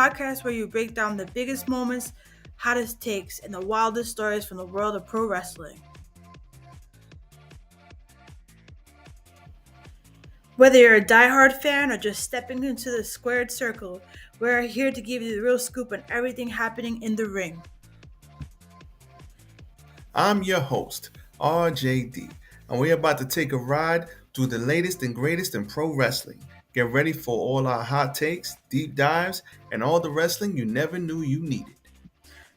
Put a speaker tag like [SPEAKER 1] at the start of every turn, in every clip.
[SPEAKER 1] podcast where you break down the biggest moments, hottest takes, and the wildest stories from the world of pro wrestling. Whether you're a diehard fan or just stepping into the squared circle, we're here to give you the real scoop on everything happening in the ring.
[SPEAKER 2] I'm your host, RJD, and we're about to take a ride through the latest and greatest in pro wrestling. Get ready for all our hot takes, deep dives, and all the wrestling you never knew you needed.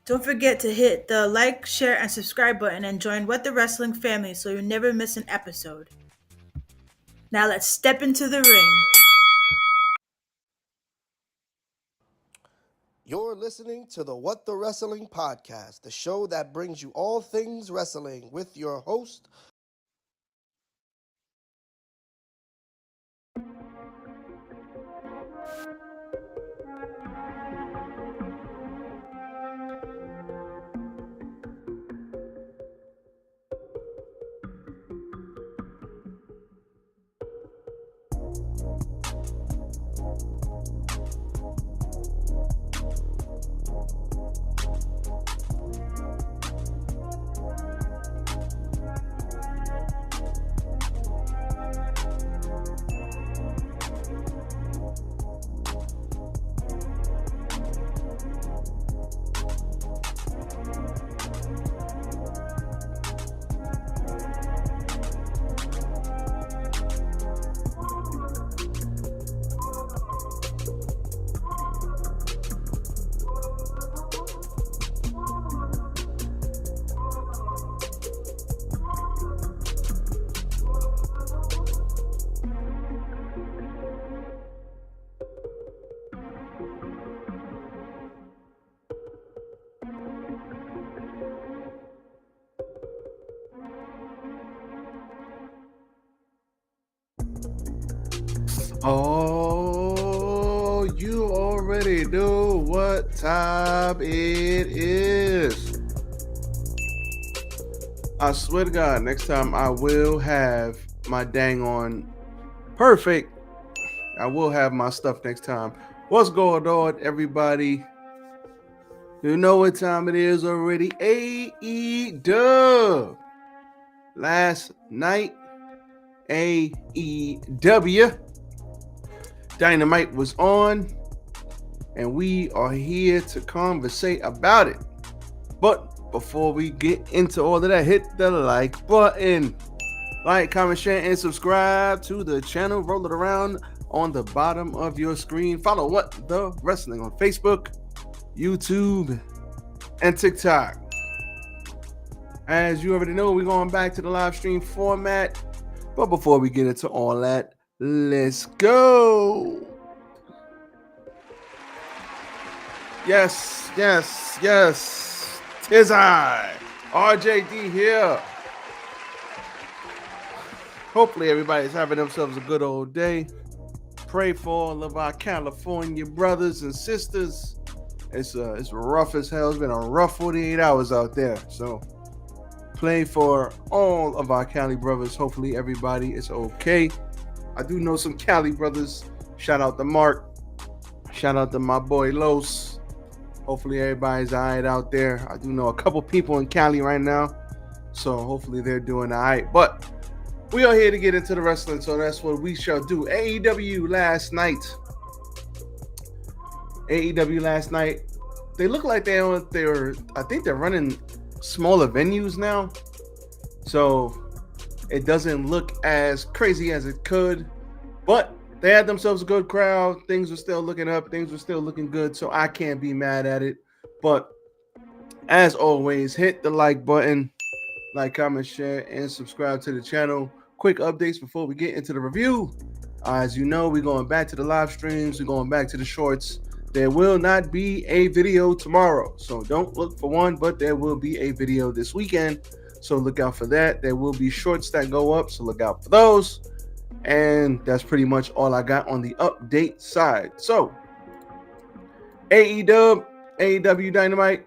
[SPEAKER 1] Don't forget to hit the like, share, and subscribe button and join What the Wrestling family so you never miss an episode. Now let's step into the ring.
[SPEAKER 3] You're listening to the What the Wrestling podcast, the show that brings you all things wrestling with your host,
[SPEAKER 4] Oh, you already know what time it is. I swear to God, next time I will have my dang on perfect. I will have my stuff next time. What's going on, everybody? You know what time it is already. AEW. Last night, AEW Dynamite was on, and we are here to conversate about it. But before we get into all of that, hit the like button. Like, comment, share, and subscribe to the channel. Roll it around on the bottom of your screen. Follow What the Wrestling on Facebook, YouTube, and TikTok. As you already know, we're going back to the live stream format. But before we get into all that, let's go. Yes. Tis I, RJD here. Hopefully everybody's having themselves a good old day. Pray for all of our California brothers and sisters. It's rough as hell. It's been a rough 48 hours out there. So pray for all of our Cali brothers. Hopefully everybody is okay. I do know some Cali brothers. Shout out to Mark. Shout out to my boy Los. Hopefully everybody's all right out there. I do know a couple people in Cali right now, so hopefully they're doing all right. But we are here to get into the wrestling, so that's what we shall do. AEW last night. They look like I think they're running smaller venues now, so it doesn't look as crazy as it could, but they had themselves a good crowd. Things were still looking up. Things were still looking good, so I can't be mad at it. But as always, hit the like button, like, comment, share, and subscribe to the channel. Quick updates before we get into the review. As you know, we're going back to the live streams. We're going back to the shorts. There will not be a video tomorrow, so don't look for one, but there will be a video this weekend, so look out for that. There will be shorts that go up, so look out for those. And that's pretty much all I got on the update side. So, AEW Dynamite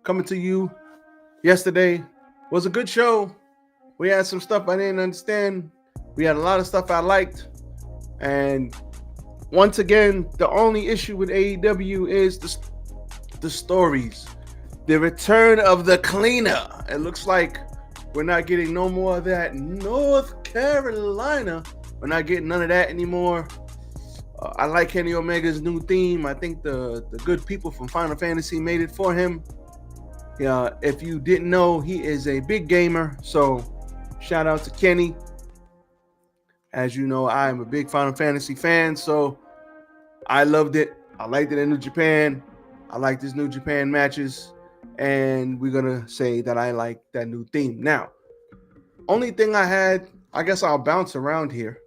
[SPEAKER 4] coming to you yesterday was a good show. We had some stuff I didn't understand. We had a lot of stuff I liked. And once again, the only issue with AEW is the stories. The return of the cleaner. It looks like we're not getting no more of that. North Carolina, we're not getting none of that anymore. I like Kenny Omega's new theme. I think the good people from Final Fantasy made it for him. If you didn't know, he is a big gamer. So shout out to Kenny. As you know, I am a big Final Fantasy fan. So I loved it. I liked it in New Japan. I like his New Japan matches. And we're going to say that I like that new theme. Now, only thing I had, I guess I'll bounce around here.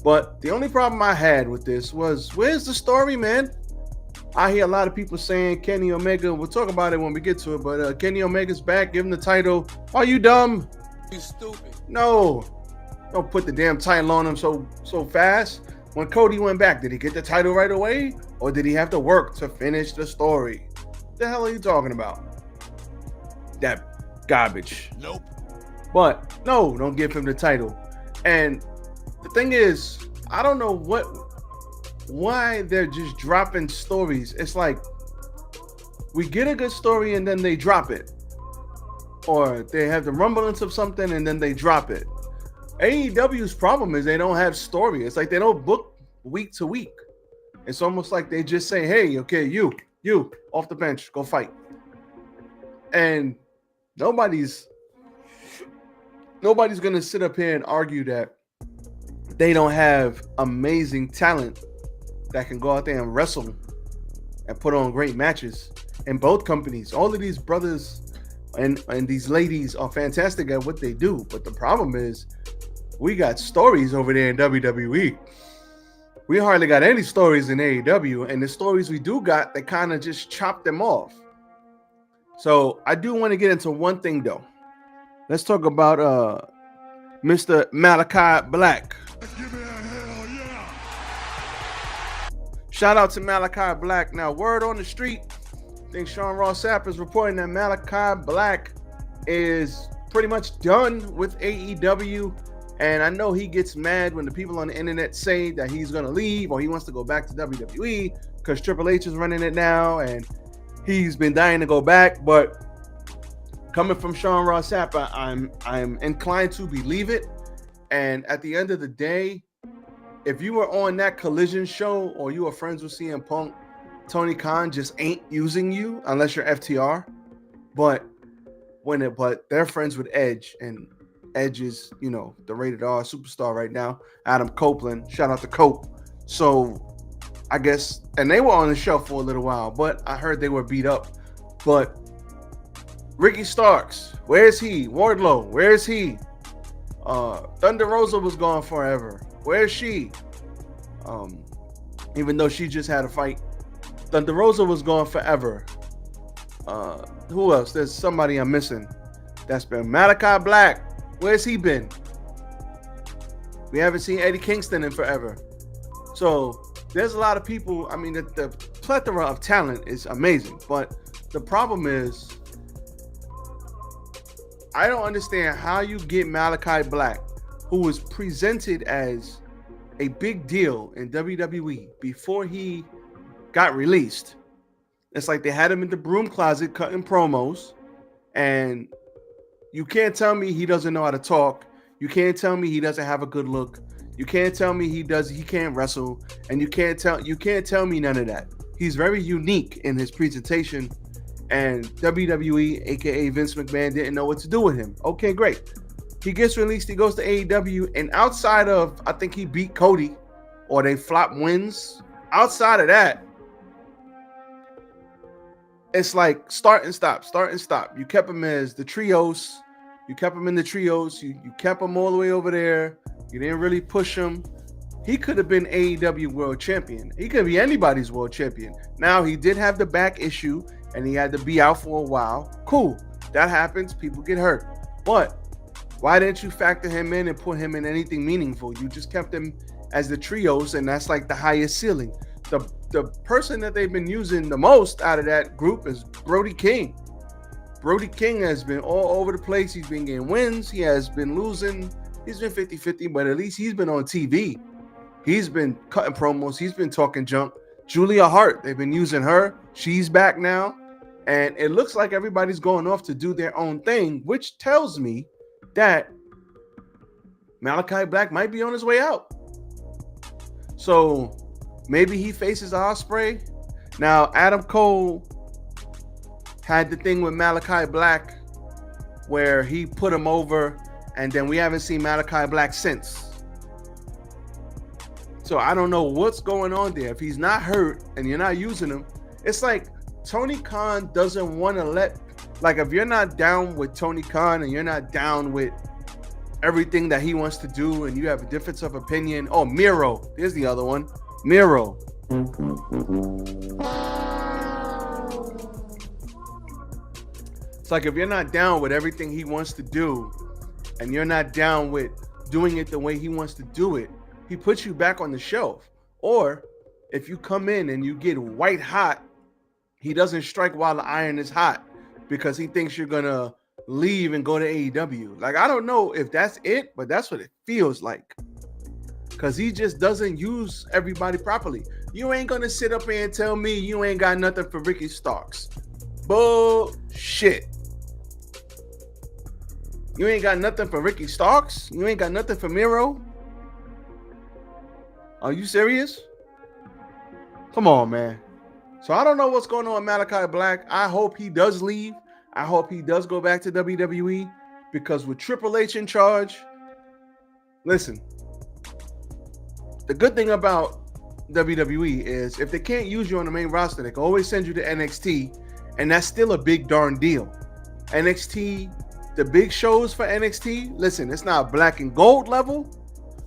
[SPEAKER 4] But the only problem I had with this was, where's the story, man? I hear a lot of people saying Kenny Omega, we'll talk about it when we get to it, but Kenny Omega's back, give him the title. Are you dumb?
[SPEAKER 3] You stupid.
[SPEAKER 4] No. Don't put the damn title on him so fast. When Cody went back, did he get the title right away? Or did he have to work to finish the story? What the hell are you talking about? That garbage.
[SPEAKER 3] Nope.
[SPEAKER 4] But no, don't give him the title. And the thing is, I don't know why they're just dropping stories. It's like we get a good story and then they drop it. Or they have the rumblings of something and then they drop it. AEW's problem is they don't have story. It's like they don't book week to week. It's almost like they just say, hey, okay, you off the bench, go fight. And nobody's going to sit up here and argue that they don't have amazing talent that can go out there and wrestle and put on great matches in both companies. All of these brothers and these ladies are fantastic at what they do. But the problem is we got stories over there in WWE. We hardly got any stories in AEW. And the stories we do got, they kind of just chop them off. So I do want to get into one thing, though. Let's talk about Mr. Malachi Black.
[SPEAKER 5] Give me a hell yeah.
[SPEAKER 4] Shout out to Malachi Black. Now, word on the street, I think Sean Ross Sapp is reporting that Malachi Black is pretty much done with AEW. And I know he gets mad when the people on the internet say that he's going to leave or he wants to go back to WWE because Triple H is running it now and he's been dying to go back. But coming from Sean Ross Sapp, I'm inclined to believe it. And at the end of the day, if you were on that Collision show or you were friends with CM Punk, Tony Khan just ain't using you unless you're FTR. But they're friends with Edge, and Edge is, the rated R superstar right now. Adam Copeland, shout out to Cope. So I guess, and they were on the show for a little while, but I heard they were beat up. But Ricky Starks, where is he? Wardlow, where is he? Thunder Rosa was gone forever. Where is she? Even though she just had a fight. Thunder Rosa was gone forever. Who else? There's somebody I'm missing. That's been Malachi Black. Where's he been? We haven't seen Eddie Kingston in forever. So there's a lot of people. I mean, the plethora of talent is amazing. But the problem is, I don't understand how you get Malachi Black, who was presented as a big deal in WWE before he got released. It's like they had him in the broom closet cutting promos, and you can't tell me he doesn't know how to talk. You can't tell me he doesn't have a good look. You can't tell me he can't wrestle, and you can't tell me none of that. He's very unique in his presentation, and WWE, aka Vince McMahon, didn't know what to do with him. Okay, great. He gets released, he goes to AEW, and outside of, I think he beat Cody, or they flop wins. Outside of that, it's like start and stop. You kept him as the trios. You kept him in the trios. You kept him all the way over there. You didn't really push him. He could have been AEW World Champion. He could be anybody's World Champion. Now, he did have the back issue, and he had to be out for a while. Cool. That happens. People get hurt. But why didn't you factor him in and put him in anything meaningful? You just kept him as the trios, and that's like the highest ceiling. The person that they've been using the most out of that group is Brody King. Brody King has been all over the place. He's been getting wins. He has been losing. He's been 50-50, but at least he's been on TV. He's been cutting promos. He's been talking junk. Julia Hart, they've been using her. She's back now. And it looks like everybody's going off to do their own thing, which tells me that Malachi Black might be on his way out. So maybe he faces Ospreay. Now, Adam Cole had the thing with Malachi Black where he put him over, and then we haven't seen Malachi Black since. So I don't know what's going on there. If he's not hurt and you're not using him, it's like Tony Khan doesn't want to let, like, if you're not down with Tony Khan and you're not down with everything that he wants to do and you have a difference of opinion. Oh, Miro. There's the other one. Miro. It's like if you're not down with everything he wants to do and you're not down with doing it the way he wants to do it, he puts you back on the shelf. Or if you come in and you get white hot, he doesn't strike while the iron is hot because he thinks you're going to leave and go to AEW. Like, I don't know if that's it, but that's what it feels like. Because he just doesn't use everybody properly. You ain't going to sit up here and tell me you ain't got nothing for Ricky Starks. Bullshit. You ain't got nothing for Ricky Starks? You ain't got nothing for Miro? Are you serious? Come on, man. So I don't know what's going on with Malachi Black. I hope he does leave. I hope he does go back to WWE, because with Triple H in charge, listen, the good thing about WWE is if they can't use you on the main roster, they can always send you to NXT, and that's still a big darn deal. NXT, the big shows for NXT, listen, it's not black and gold level,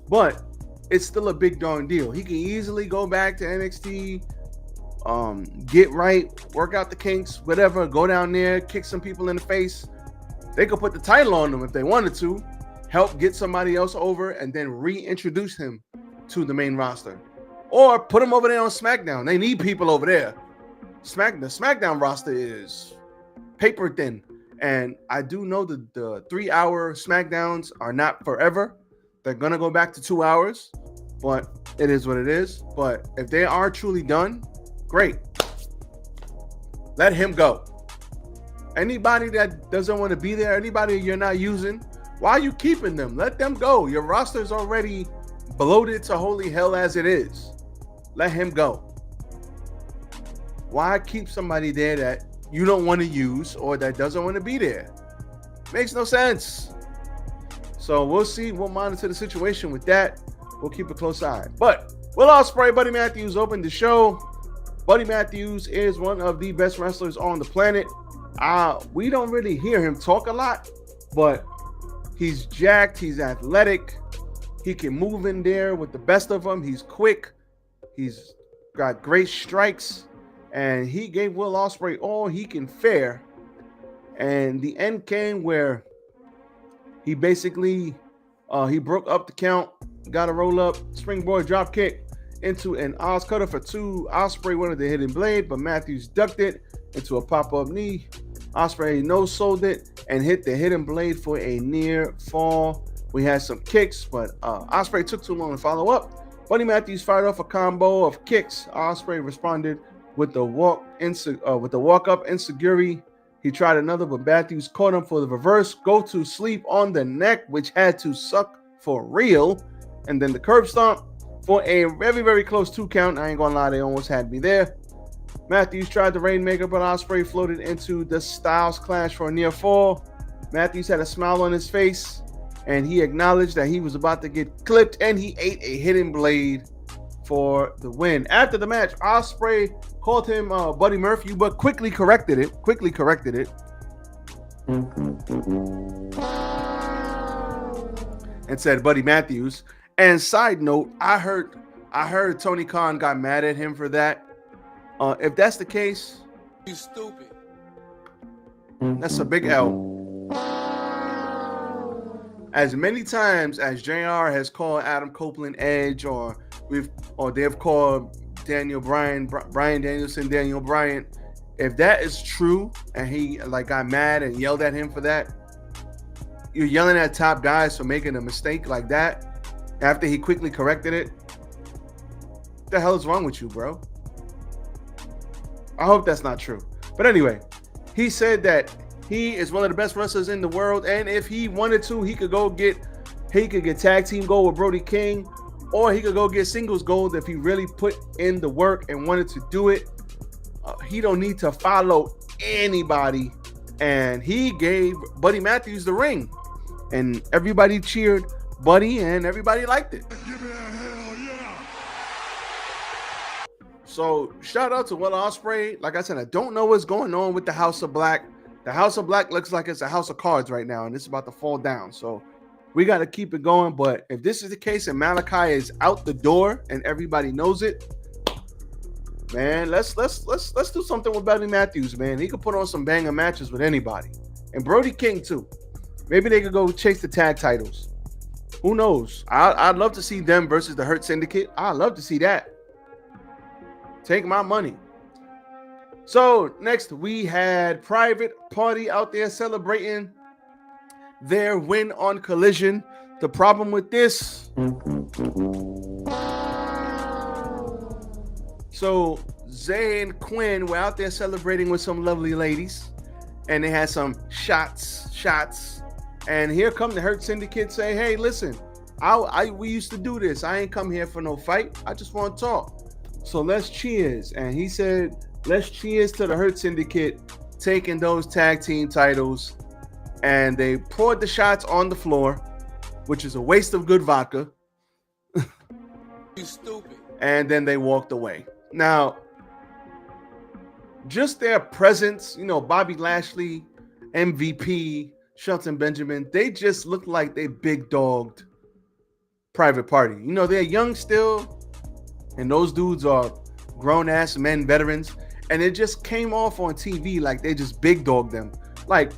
[SPEAKER 4] but it's still a big darn deal. He can easily go back to NXT, get right, work out the kinks, whatever, go down there, kick some people in the face. They could put the title on them if they wanted to, help get somebody else over, and then reintroduce him to the main roster. Or put him over there on SmackDown. They need people over there. The SmackDown roster is paper thin. And I do know that the 3-hour SmackDowns are not forever. They're going to go back to 2 hours, but it is what it is. But if they are truly done, great. Let him go. Anybody that doesn't want to be there, anybody you're not using, why are you keeping them? Let them go. Your roster's already bloated to holy hell as it is. Let him go. Why keep somebody there that you don't want to use or that doesn't want to be there? Makes no sense. So we'll see. We'll monitor the situation with that. We'll keep a close eye. But Will Ospreay, Buddy Matthews opened the show. Buddy Matthews is one of the best wrestlers on the planet. We don't really hear him talk a lot, but he's jacked. He's athletic. He can move in there with the best of them. He's quick. He's got great strikes. And he gave Will Ospreay all he can fare. And the end came where he basically he broke up the count, got a roll up, springboard drop kick into an Oz cutter for 2. Ospreay wanted the hidden blade, but Matthews ducked it into a pop-up knee. Ospreay no-sold it and hit the hidden blade for a near fall. We had some kicks, but Ospreay took too long to follow up. Buddy Matthews fired off a combo of kicks. Ospreay responded with the walk up insecurity. He tried another, but Matthews caught him for the reverse go to sleep on the neck, which had to suck for real. And then the curb stomp for a very, very close 2 count. I ain't gonna lie, they almost had me there. Matthews tried the Rainmaker, but Ospreay floated into the Styles Clash for a near fall. Matthews had a smile on his face, and he acknowledged that he was about to get clipped, and he ate a hidden blade for the win. After the match, Ospreay called him Buddy Murphy, but quickly corrected it. And said Buddy Matthews. And side note, I heard Tony Khan got mad at him for that. If that's the case,
[SPEAKER 3] You stupid.
[SPEAKER 4] that's a big L. As many times as JR has called Adam Copeland Edge, or they've called Brian Danielson, Daniel Bryan, if that is true and he got mad and yelled at him for that, you're yelling at top guys for making a mistake like that after he quickly corrected it. the hell is wrong with you, bro? I hope that's not true. But anyway, he said that he is one of the best wrestlers in the world, and if he wanted to, he could get tag team gold with Brody King, or he could go get singles gold if he really put in the work and wanted to do it. He don't need to follow anybody. And he gave Buddy Matthews the ring, and everybody cheered Buddy, and everybody liked it.
[SPEAKER 5] Give me a hell yeah.
[SPEAKER 4] So shout out to Will Ospreay. Like I said, I don't know what's going on with the House of Black. The House of Black looks like it's a house of cards right now, and it's about to fall down. So we got to keep it going. But if this is the case and Malachi is out the door and everybody knows it, man, let's do something with Buddy Matthews, man. He could put on some banger matches with anybody, and Brody King too. Maybe they could go chase the tag titles. Who knows? I'd love to see them versus the Hurt Syndicate. I'd love to see that. Take my money. So next we had Private Party out there celebrating their win on Collision. The problem with this, so Zay and Quinn were out there celebrating with some lovely ladies, and they had some shots. And here come the Hurt Syndicate say, hey, listen, we used to do this. I ain't come here for no fight. I just want to talk. So let's cheers. And he said, let's cheers to the Hurt Syndicate taking those tag team titles. And they poured the shots on the floor, which is a waste of good vodka.
[SPEAKER 3] You stupid.
[SPEAKER 4] And then they walked away. Now, just their presence, Bobby Lashley, MVP, Shelton Benjamin, they just look like they big dogged Private Party. They're young still, and those dudes are grown-ass men, veterans, and it just came off on TV like they just big dogged them. Like,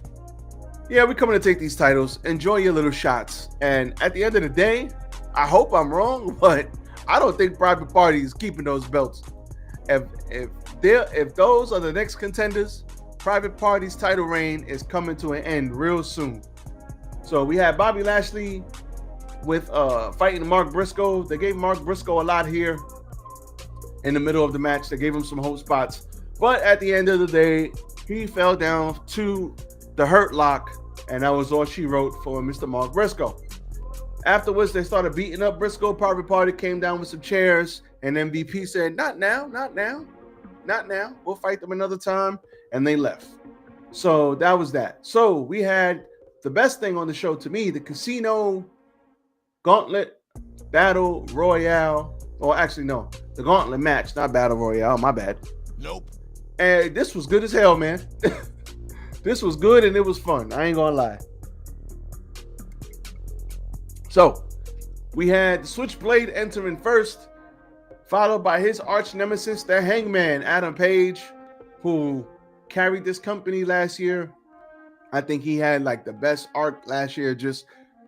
[SPEAKER 4] yeah, we're coming to take these titles. Enjoy your little shots. And at the end of the day, I hope I'm wrong, but I don't think Private Party is keeping those belts. If those are the next contenders, Private Party's title reign is coming to an end real soon. So we had Bobby Lashley with fighting Mark Briscoe. They gave Mark Briscoe a lot here in the middle of the match. They gave him some hope spots. But at the end of the day, he fell down to the Hurt Lock, and that was all she wrote for Mr. Mark Briscoe. Afterwards, they started beating up Briscoe. Private Party came down with some chairs, and MVP said, not now. We'll fight them another time. And they left. So that was that. So we had the best thing on the show to me, the Casino Gauntlet Battle Royale. Or actually, no, the Gauntlet match, not Battle Royale. My bad.
[SPEAKER 5] Nope.
[SPEAKER 4] And this was good as hell, man. This was good and it was fun. I ain't gonna lie. So we had the Switchblade entering first, followed by his arch nemesis, the Hangman, Adam Page, who carried this company last year. I think he had like the best arc last year, just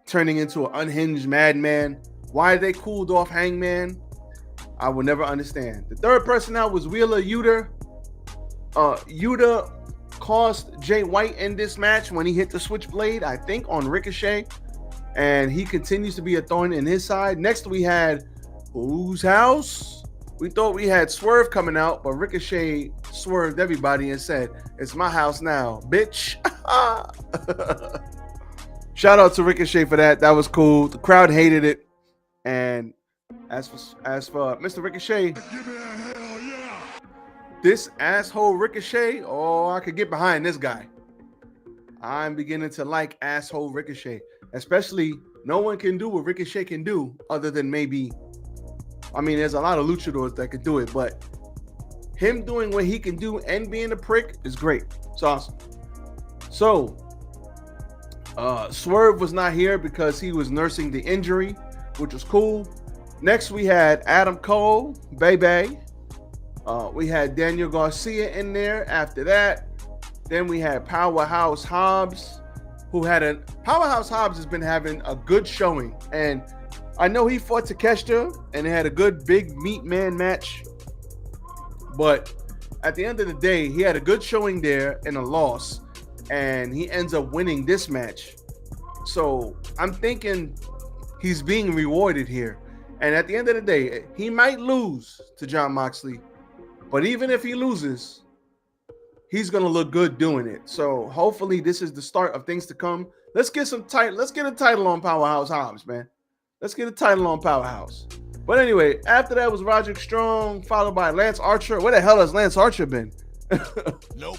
[SPEAKER 4] turning into an unhinged madman. Why they cooled off Hangman, I will never understand. The third person out was Wheeler Yuta. Yuta cost Jay White in this match when he hit the Switchblade, I think on Ricochet, and he continues to be a thorn in his side. Next we had whose house? We thought we had Swerve coming out, but Ricochet swerved everybody and said, it's my house now, bitch. Shout out to Ricochet for that. That was cool. The crowd hated it. And as for Mr. Ricochet,
[SPEAKER 5] Give me a hell yeah.
[SPEAKER 4] this asshole Ricochet, I could get behind this guy. I'm beginning to like asshole Ricochet. Especially, no one can do what Ricochet can do other than maybe, there's a lot of luchadors that could do it, but him doing what he can do and being a prick is great. It's awesome. So, Swerve was not here because he was nursing the injury, which was cool. Next, we had Adam Cole, Bebe. We had Daniel Garcia in there after that. Then we had Powerhouse Hobbs, Powerhouse Hobbs has been having a good showing. And I know he fought Takeshita and they had a good big meat man match. But at the end of the day, he had a good showing there and a loss. And he ends up winning this match. So I'm thinking he's being rewarded here. And at the end of the day, he might lose to Jon Moxley, but even if he loses, he's gonna look good doing it. So hopefully this is the start of things to come. Let's get a title on Powerhouse Hobbs, man. Let's get a title on Powerhouse. But anyway, after that was Roderick Strong, followed by Lance Archer. Where the hell has Lance Archer been?
[SPEAKER 5] Nope.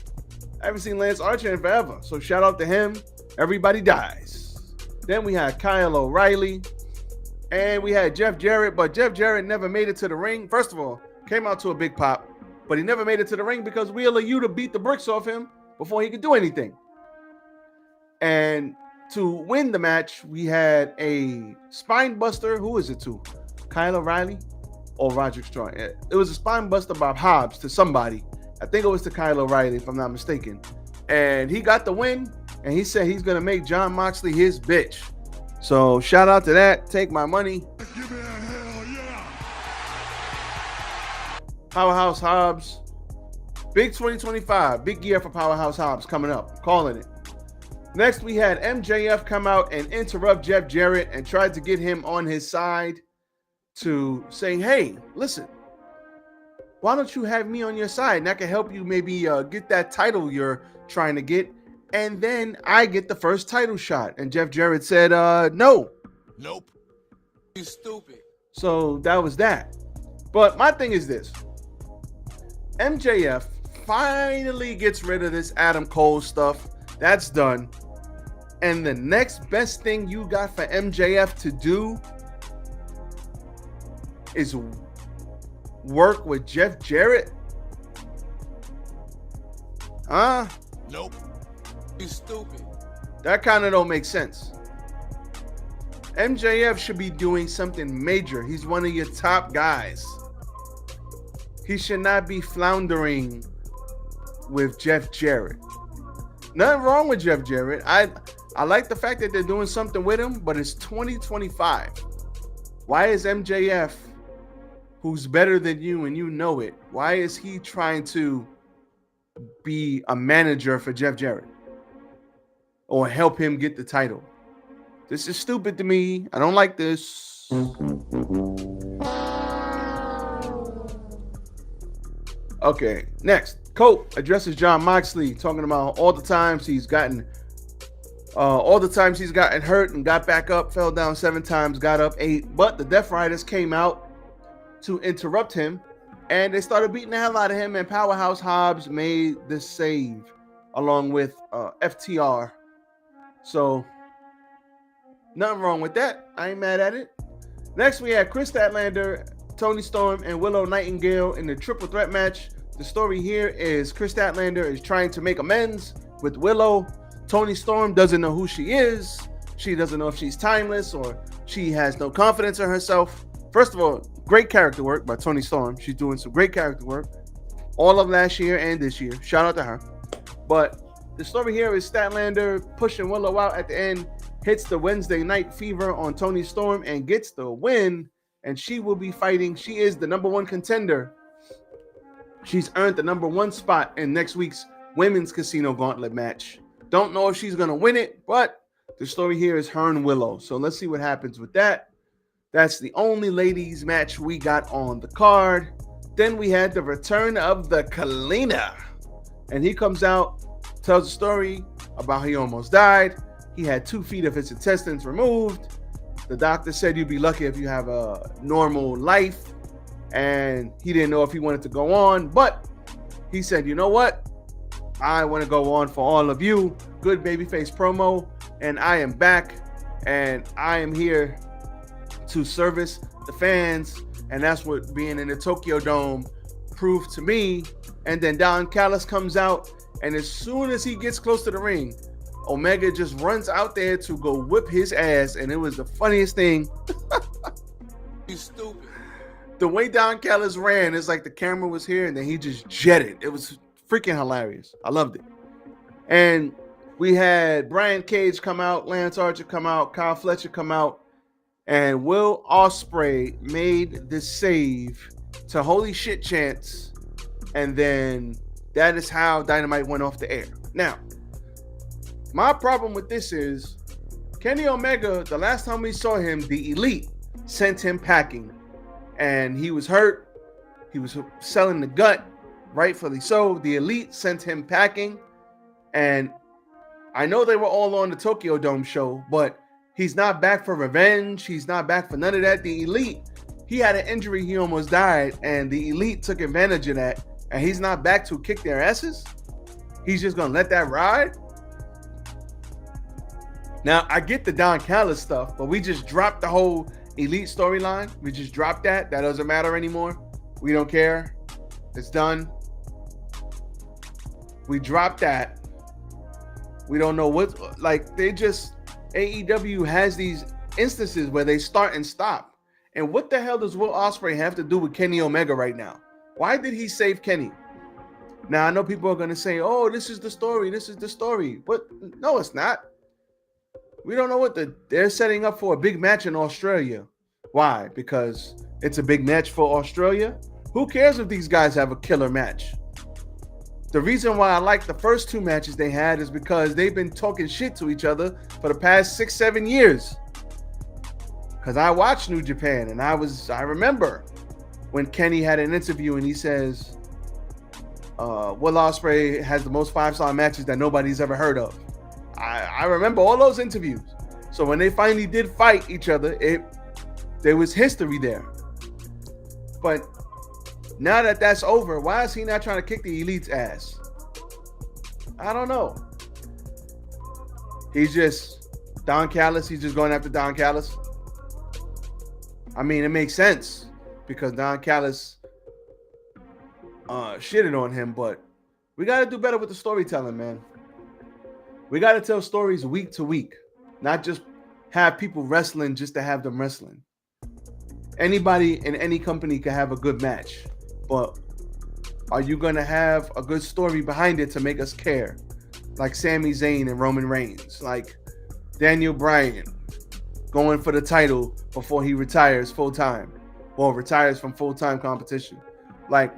[SPEAKER 4] I haven't seen Lance Archer in forever. So shout out to him. Everybody dies. Then we had Kyle O'Reilly. And we had Jeff Jarrett. But Jeff Jarrett never made it to the ring. First of all, came out to a big pop. But he never made it to the ring because Wheeler Yuta beat the bricks off him before he could do anything. And to win the match, we had a spine buster. Who is it to? Kyle O'Reilly or Roderick Strong? It was a spine buster by Hobbs to somebody. I think it was to Kyle O'Reilly, if I'm not mistaken. And he got the win, and he said he's going to make Jon Moxley his bitch. So shout out to that. Take my money.
[SPEAKER 5] Give me a hell yeah.
[SPEAKER 4] Powerhouse Hobbs. Big 2025. Big year for Powerhouse Hobbs coming up. Calling it. Next, we had MJF come out and interrupt Jeff Jarrett and tried to get him on his side to say, hey, listen, why don't you have me on your side and I can help you maybe get that title you're trying to get, and then I get the first title shot. And Jeff Jarrett said, no.
[SPEAKER 5] Nope. You stupid.
[SPEAKER 4] So that was that. But my thing is this. MJF finally gets rid of this Adam Cole stuff. That's done. And the next best thing you got for MJF to do is work with Jeff Jarrett? Huh?
[SPEAKER 5] Nope. You stupid.
[SPEAKER 4] That kind of don't make sense. MJF should be doing something major. He's one of your top guys. He should not be floundering with Jeff Jarrett. Nothing wrong with Jeff Jarrett. I like the fact that they're doing something with him, but it's 2025. Why is MJF, who's better than you and you know it, why is he trying to be a manager for Jeff Jarrett or help him get the title? This is stupid to me. I don't like this. Okay, next. Colt addresses Jon Moxley, talking about all the times he's gotten hurt and got back up, fell down 7 times, got up 8. But the Death Riders came out to interrupt him, and they started beating the hell out of him, and Powerhouse Hobbs made the save along with FTR. So nothing wrong with that. I ain't mad at it. Next, we had Chris Statlander, Tony Storm, and Willow Nightingale in the triple threat match. The story here is Chris Statlander is trying to make amends with Willow. Tony Storm doesn't know who she is. She doesn't know if she's timeless or she has no confidence in herself. First of all, great character work by Tony Storm. She's doing some great character work all of last year and this year. Shout out to her. But the story here is Statlander pushing Willow out at the end, hits the Wednesday Night Fever on Tony Storm and gets the win. And she will be fighting. She is the #1 contender. She's earned the #1 spot in next week's Women's Casino Gauntlet match. Don't know if she's going to win it, but the story here is her and Willow. So let's see what happens with that. That's the only ladies match we got on the card. Then we had the return of the Kalina. And he comes out, tells a story about how he almost died. He had 2 feet of his intestines removed. The doctor said you'd be lucky if you have a normal life. And he didn't know if he wanted to go on. But he said, you know what? I want to go on for all of you. Good babyface promo. And I am back. And I am here to service the fans. And that's what being in the Tokyo Dome proved to me. And then Don Callis comes out. And as soon as he gets close to the ring, Omega just runs out there to go whip his ass. And it was the funniest thing.
[SPEAKER 5] You stupid.
[SPEAKER 4] The way Don Callis ran, it's like the camera was here and then he just jetted. It was freaking hilarious. I loved it. And we had Brian Cage come out, Lance Archer come out, Kyle Fletcher come out, and Will Ospreay made the save to Holy Shit chants. And then that is how Dynamite went off the air. Now, my problem with this is Kenny Omega, the last time we saw him, the Elite, sent him packing. And he was hurt. He was selling the gut, rightfully so. The Elite sent him packing. And I know they were all on the Tokyo Dome show, but he's not back for revenge. He's not back for none of that. The Elite, he had an injury. He almost died. And the Elite took advantage of that. And he's not back to kick their asses. He's just going to let that ride. Now, I get the Don Callis stuff, but we just dropped the whole Elite storyline. We just dropped that. That doesn't matter anymore. We don't care. It's done. We dropped that. We don't know what, like, they just, AEW has these instances where they start and stop. And what the hell does Will Ospreay have to do with Kenny Omega right now? Why did he save Kenny? Now, I know people are going to say, oh, this is the story. This is the story. But no, it's not. We don't know what they're setting up for a big match in Australia. Why? Because it's a big match for Australia? Who cares if these guys have a killer match? The reason why I like the first two matches they had is because they've been talking shit to each other for the past 6-7 years. Because I watched New Japan and I remember when Kenny had an interview and he says, Will Ospreay has the most 5-star matches that nobody's ever heard of. I remember all those interviews. So when they finally did fight each other, there was history there. But now that that's over, why is he not trying to kick the Elite's ass? I don't know. He's just Don Callis. He's just going after Don Callis. I mean, it makes sense because Don Callis shitted on him, but we got to do better with the storytelling, man. We got to tell stories week to week, not just have people wrestling just to have them wrestling. Anybody in any company can have a good match, but are you going to have a good story behind it to make us care? Like Sami Zayn and Roman Reigns, like Daniel Bryan going for the title before he retires full-time, or retires from full-time competition. Like,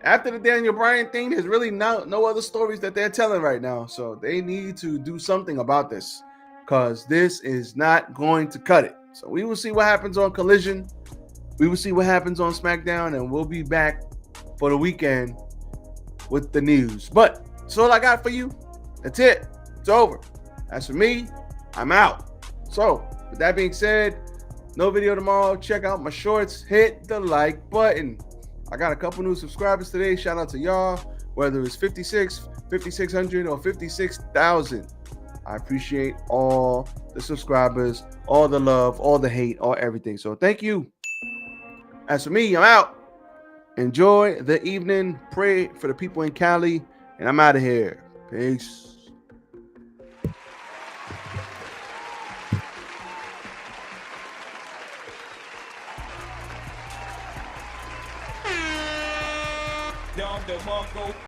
[SPEAKER 4] after the Daniel Bryan thing, there's really no other stories that they're telling right now. So they need to do something about this because this is not going to cut it. So we will see what happens on Collision. We will see what happens on SmackDown, and we'll be back for the weekend with the news. But that's all I got for you. That's it. It's over. As for me, I'm out. So with that being said, no video tomorrow. Check out my shorts. Hit the like button. I got a couple new subscribers today. Shout out to y'all, whether it's 56, 5,600, or 56,000. I appreciate all the subscribers, all the love, all the hate, all everything. So thank you. As for me, I'm out. Enjoy the evening. Pray for the people in Cali, and I'm out of here. Peace.
[SPEAKER 6] Dom DeMarco.